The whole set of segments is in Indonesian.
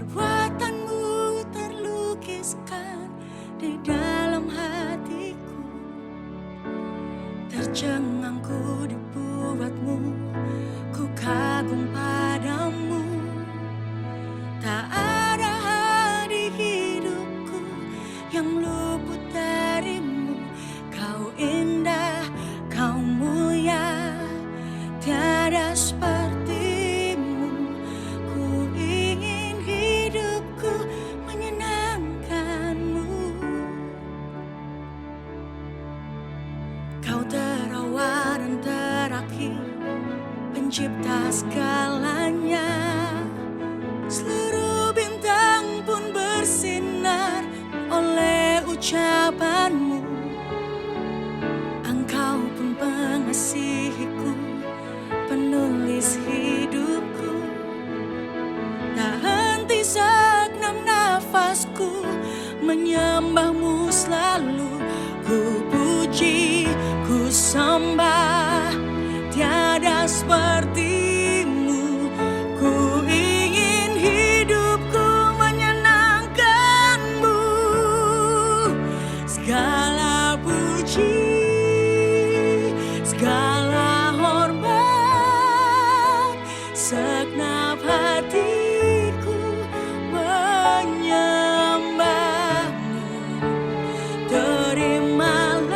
Perbuatanmu terlukiskan di dalam hatiku. Tercengang ku dibuatmu, ku kagum padamu. Tak ada di hidupku yang luput darimu. Kau indah, kau mulia, tiada sepertimu. Ku ingin hidupku menyenangkanmu. Kau terawal dan terakhir, pencipta segalanya. Seluruh bintang pun bersinar oleh ucapanmu. Engkau pun pengasihiku, penulis hidupku. Tak henti segenap nafasku menyembahmu selalu. Ku puji, ku sembah, tiada sepertimu. Ku ingin hidupku menyenangkanmu. Segala puji, segala hormat, segenap hatiku menyembahmu. Terimalah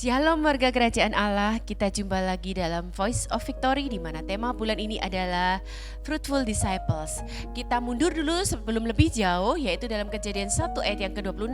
Shalom warga kerajaan Allah, kita jumpa lagi dalam Voice of Victory di mana tema bulan ini adalah Fruitful Disciples. Kita mundur dulu sebelum lebih jauh, yaitu dalam Kejadian 1 ayat yang ke-26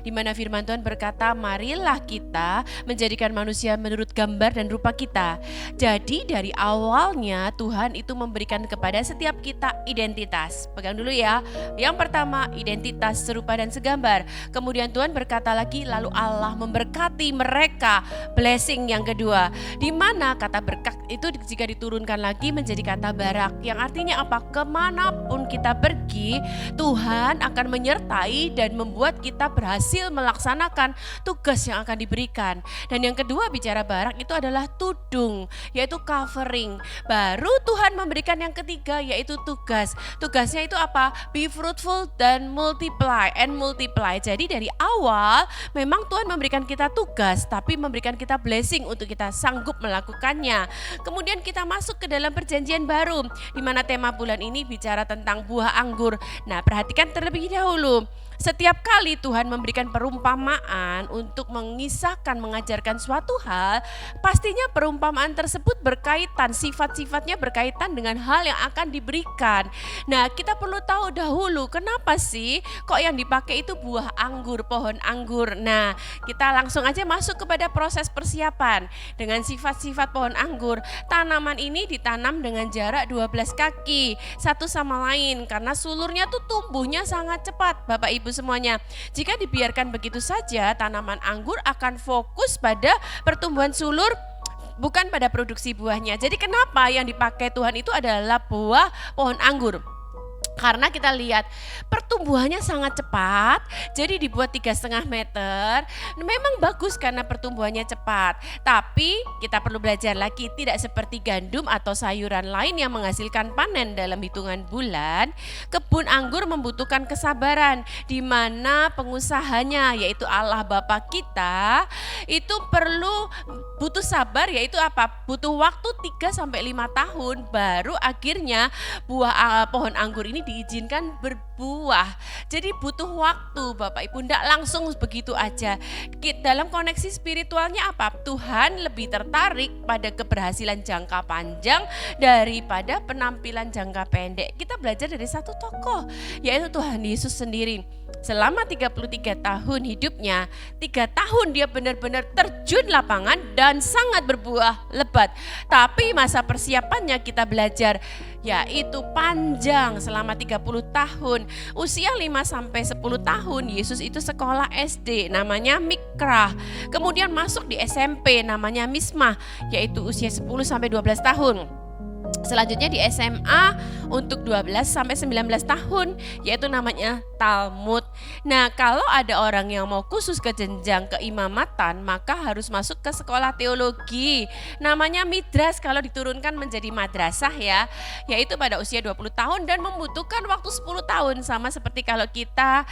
di mana firman Tuhan berkata, marilah kita menjadikan manusia menurut gambar dan rupa kita. Jadi dari awalnya Tuhan itu memberikan kepada setiap kita identitas. Pegang dulu ya. Yang pertama, identitas serupa dan segambar. Kemudian Tuhan berkata lagi, lalu Allah memberkati mereka. Blessing yang kedua, di mana kata berkat itu jika diturunkan lagi menjadi kata barak, yang artinya apa? Kemanapun kita pergi, Tuhan akan menyertai dan membuat kita berhasil melaksanakan tugas yang akan diberikan. Dan yang kedua bicara barak itu adalah tudung, yaitu covering. Baru Tuhan memberikan yang ketiga, yaitu tugas. Tugasnya itu apa? Be fruitful dan multiply. Jadi dari awal memang Tuhan memberikan kita tugas, tapi memberikan kita blessing untuk kita sanggup melakukannya. Kemudian kita masuk ke dalam perjanjian baru, di mana tema bulan ini bicara tentang buah anggur. Nah, perhatikan terlebih dahulu. Setiap kali Tuhan memberikan perumpamaan untuk mengisahkan, mengajarkan suatu hal, pastinya perumpamaan tersebut berkaitan, sifat-sifatnya berkaitan dengan hal yang akan diberikan. Nah, kita perlu tahu dahulu kenapa sih kok yang dipakai itu buah anggur, pohon anggur. Nah, kita langsung aja masuk kepada proses persiapan. Dengan sifat-sifat pohon anggur, tanaman ini ditanam dengan jarak 12 kaki satu sama lain karena sulurnya tuh tumbuhnya sangat cepat, Bapak Ibu semuanya. Jika dibiarkan begitu saja, tanaman anggur akan fokus pada pertumbuhan sulur, bukan pada produksi buahnya. Jadi kenapa yang dipakai Tuhan itu adalah buah pohon anggur? Karena kita lihat pertumbuhannya sangat cepat, jadi dibuat 3,5 meter. Memang bagus karena pertumbuhannya cepat, tapi kita perlu belajar lagi, tidak seperti gandum atau sayuran lain yang menghasilkan panen dalam hitungan bulan. Kebun anggur membutuhkan kesabaran, di mana pengusahanya yaitu Allah Bapa kita itu butuh sabar, yaitu apa? Butuh waktu 3-5 tahun baru akhirnya buah pohon anggur ini diizinkan berbuah. Jadi butuh waktu, Bapak Ibu, tidak langsung begitu aja. Dalam koneksi spiritualnya apa? Tuhan lebih tertarik pada keberhasilan jangka panjang daripada penampilan jangka pendek. Kita belajar dari satu tokoh, yaitu Tuhan Yesus sendiri. Selama 33 tahun hidupnya, 3 tahun dia benar-benar terjun lapangan dan sangat berbuah lebat. Tapi masa persiapannya kita belajar yaitu panjang selama 30 tahun. Usia 5-10 tahun Yesus itu sekolah SD namanya Mikrah. Kemudian masuk di SMP namanya Mismah, yaitu usia 10-12 tahun. Selanjutnya di SMA untuk 12-19 tahun, yaitu namanya Talmud. Nah, kalau ada orang yang mau khusus ke jenjang keimamatan, maka harus masuk ke sekolah teologi. Namanya Midras kalau diturunkan menjadi madrasah ya, yaitu pada usia 20 tahun dan membutuhkan waktu 10 tahun. Sama seperti kalau kita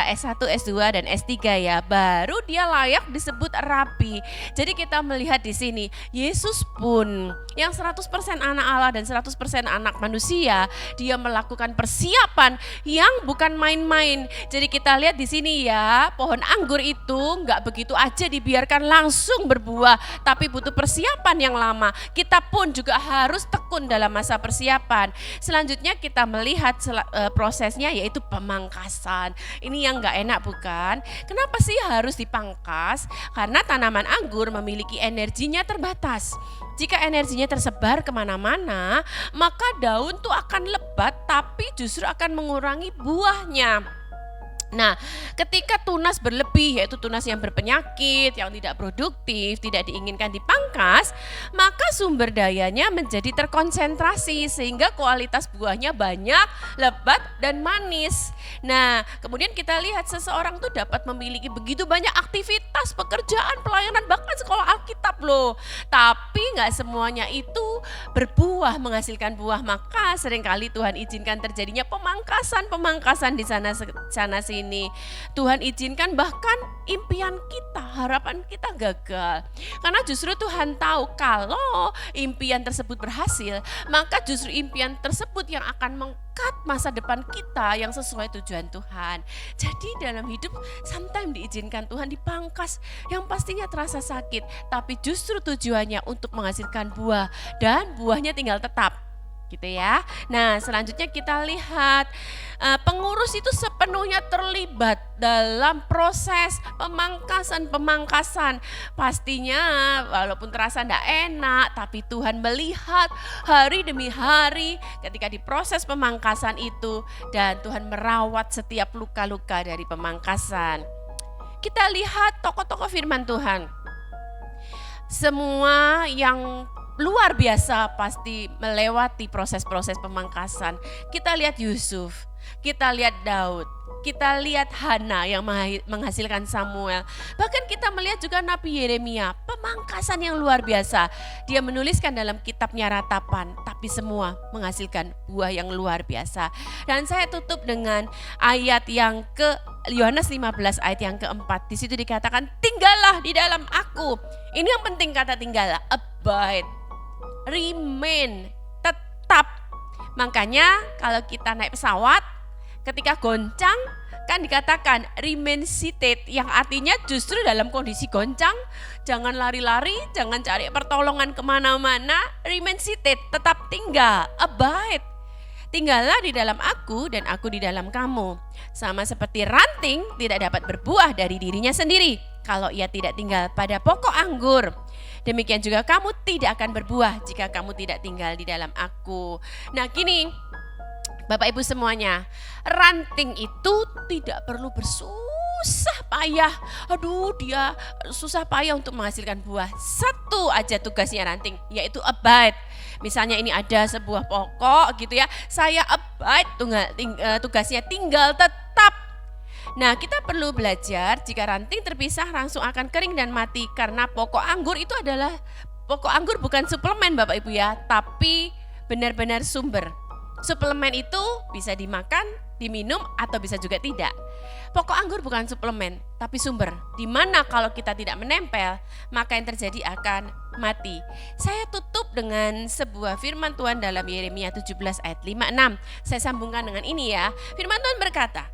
S1, S2 dan S3 ya, baru dia layak disebut rabi. Jadi kita melihat di sini, Yesus pun yang 100% anak Allah dan 100% anak manusia, dia melakukan persiapan yang bukan main-main. Jadi kita lihat di sini ya, pohon anggur itu nggak begitu aja dibiarkan langsung berbuah, tapi butuh persiapan yang lama. Kita pun juga harus tekun dalam masa persiapan. Selanjutnya kita melihat prosesnya, yaitu pemangkasan. Ini yang nggak enak bukan? Kenapa sih harus dipangkas? Karena tanaman anggur memiliki energinya terbatas. Jika energinya tersebar kemana-mana, maka daun tuh akan lebat tapi justru akan mengurangi buahnya. Nah, ketika tunas berlebih, yaitu tunas yang berpenyakit, yang tidak produktif, tidak diinginkan dipangkas, maka sumber dayanya menjadi terkonsentrasi sehingga kualitas buahnya banyak, lebat, dan manis. Nah, kemudian kita lihat seseorang tuh dapat memiliki begitu banyak aktivitas, pekerjaan, pelayanan, bahkan sekolah Alkitab loh. Tapi gak semuanya itu berbuah, menghasilkan buah, maka seringkali Tuhan izinkan terjadinya pemangkasan di sana sini. sini. Tuhan izinkan bahkan impian kita, harapan kita gagal. Karena justru Tuhan tahu kalau impian tersebut berhasil, maka justru impian tersebut yang akan mengkat masa depan kita yang sesuai tujuan Tuhan. Jadi dalam hidup sometimes diizinkan Tuhan dipangkas yang pastinya terasa sakit, tapi justru tujuannya untuk menghasilkan buah dan buahnya tinggal tetap. Gitu ya. Nah, selanjutnya kita lihat pengurus itu sepenuhnya terlibat dalam proses pemangkasan. Pastinya walaupun terasa tidak enak, tapi Tuhan melihat hari demi hari ketika diproses pemangkasan itu, dan Tuhan merawat setiap luka-luka dari pemangkasan. Kita lihat tokoh-tokoh firman Tuhan. Semua yang luar biasa pasti melewati proses-proses pemangkasan. Kita lihat Yusuf, kita lihat Daud, kita lihat Hana yang menghasilkan Samuel. Bahkan kita melihat juga Nabi Yeremia, pemangkasan yang luar biasa. Dia menuliskan dalam kitabnya Ratapan, tapi semua menghasilkan buah yang luar biasa. Dan saya tutup dengan ayat yang Yohanes 15 ayat yang keempat. Di situ dikatakan, tinggallah di dalam aku. Ini yang penting kata tinggallah, abide. Remain, tetap. Makanya kalau kita naik pesawat, ketika goncang kan dikatakan remain seated, yang artinya justru dalam kondisi goncang jangan lari-lari, jangan cari pertolongan kemana-mana, remain seated, tetap tinggal, abide. Tinggallah di dalam aku dan aku di dalam kamu. Sama seperti ranting tidak dapat berbuah dari dirinya sendiri kalau ia tidak tinggal pada pokok anggur. Demikian juga kamu tidak akan berbuah jika kamu tidak tinggal di dalam aku. Nah gini Bapak Ibu semuanya, ranting itu tidak perlu bersusah payah. Aduh, dia susah payah untuk menghasilkan buah. Satu aja tugasnya ranting, yaitu abide. Misalnya ini ada sebuah pokok gitu ya, saya abide, tugasnya tinggal tetap. Nah, kita perlu belajar jika ranting terpisah langsung akan kering dan mati, karena pokok anggur itu adalah pokok anggur bukan suplemen Bapak Ibu ya, tapi benar-benar sumber. Suplemen itu bisa dimakan, diminum atau bisa juga tidak. Pokok anggur bukan suplemen, tapi sumber. Dimana kalau kita tidak menempel, maka yang terjadi akan mati. Saya tutup dengan sebuah firman Tuhan dalam Yeremia 17 ayat 5-6. Saya sambungkan dengan ini ya. Firman Tuhan berkata,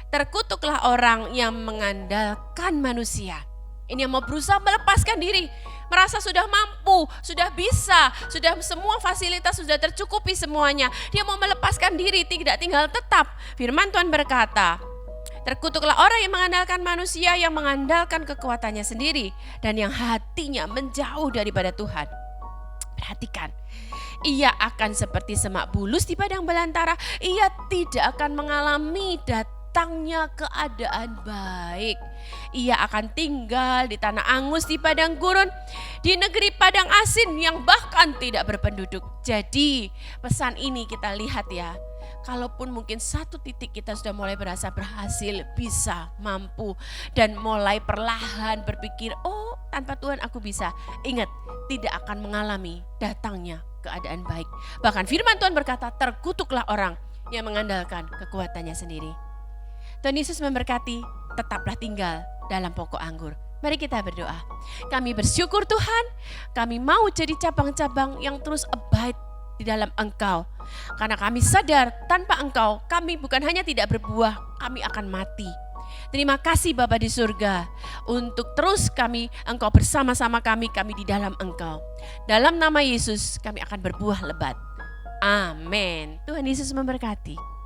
terkutuklah orang yang mengandalkan manusia. Ini yang mau berusaha melepaskan diri, merasa sudah mampu, sudah bisa, sudah semua fasilitas sudah tercukupi semuanya. Dia mau melepaskan diri, tidak tinggal tetap. Firman Tuhan berkata, terkutuklah orang yang mengandalkan manusia, yang mengandalkan kekuatannya sendiri, dan yang hatinya menjauh daripada Tuhan. Perhatikan, ia akan seperti semak bulus di padang belantara. Ia tidak akan mengalami datangnya keadaan baik. Ia akan tinggal di tanah angus, di padang gurun, di negeri padang asin yang bahkan tidak berpenduduk. Jadi pesan ini kita lihat ya, kalaupun mungkin satu titik kita sudah mulai berasa berhasil, bisa, mampu, dan mulai perlahan berpikir, oh tanpa Tuhan aku bisa. Ingat, tidak akan mengalami datangnya keadaan baik. Bahkan firman Tuhan berkata, terkutuklah orang yang mengandalkan kekuatannya sendiri. Tuhan Yesus memberkati, tetaplah tinggal dalam pokok anggur. Mari kita berdoa. Kami bersyukur Tuhan, kami mau jadi cabang-cabang yang terus abide di dalam Engkau. Karena kami sadar tanpa Engkau kami bukan hanya tidak berbuah, kami akan mati. Terima kasih Bapa di surga untuk terus Engkau bersama-sama kami di dalam Engkau. Dalam nama Yesus kami akan berbuah lebat. Amin. Tuhan Yesus memberkati.